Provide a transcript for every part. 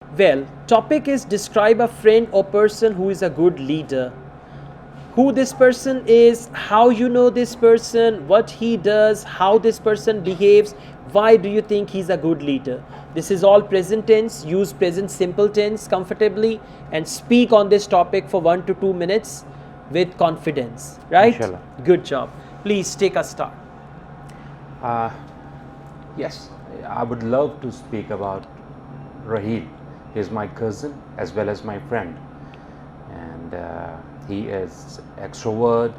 Well, topic is describe a friend or person who is a good leader. Who this person is, how you know this person, what he does, how this person behaves, why do you think he's a good leader. This is all present tense. Use present simple tense comfortably and speak on this topic for 1 to 2 minutes with confidence, right? Inshallah. Good job. Please take a start. Yes, I would love to speak about Raheel. He is my cousin as well as my friend, and he is extrovert.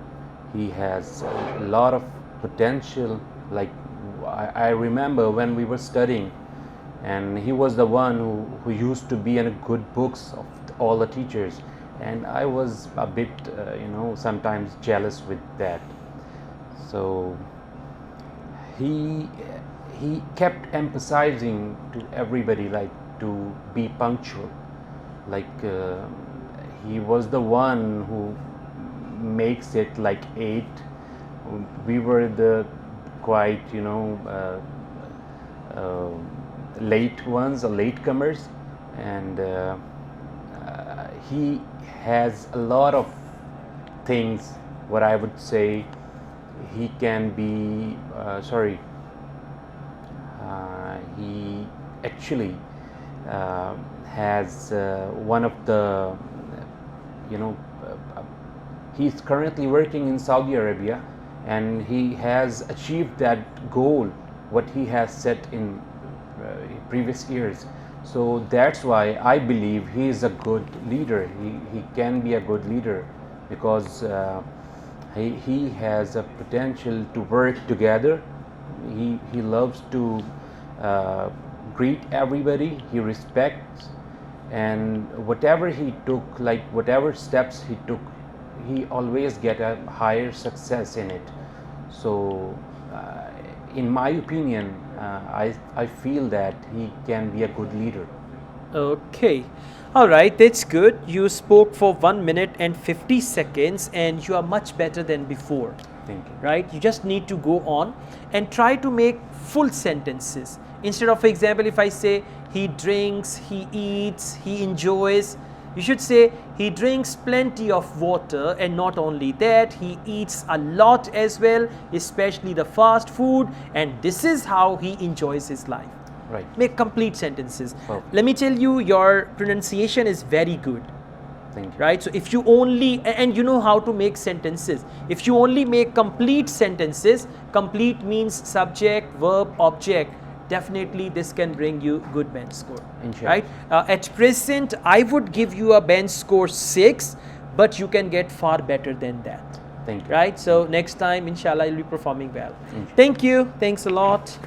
He has a lot of potential. Like I remember when we were studying, and he was the one who used to be in a good books of all the teachers, and I was a bit sometimes jealous with that. So he kept emphasizing to everybody like to be punctual. Like he was the one who makes it like 8. We were the quite late ones or latecomers, and he has a lot of things. What I would say, he can be he actually has one of the he's currently working in Saudi Arabia, and he has achieved that goal what he has set in previous years. So that's why I believe he is a good leader. He can be a good leader because he has a potential to work together. He loves to greet everybody. He respects, and whatever he took, like whatever steps he took, he always get a higher success in it. So in my opinion, I feel that he can be a good leader. Okay. All right, that's good. You spoke for 1 minute and 50 seconds and you are much better than before. Thank you. Right? You just need to go on and try to make full sentences. Instead of, for example, if I say he drinks, he eats, he enjoys, you should say he drinks plenty of water, and not only that, he eats a lot as well, especially the fast food, and this is how he enjoys his life. Right. Make complete sentences. Perfect. Let me tell you, your pronunciation is very good. Thank you. Right? So if you only, and you know how to make sentences, if you only make complete sentences, complete means subject, verb, object, definitely this can bring you good bench score. Inshallah. Right? At present, I would give you a bench score 6, but you can get far better than that. Thank you. Right? So next time, inshallah, you'll be performing well. Inshallah. Thank you. Thanks a lot.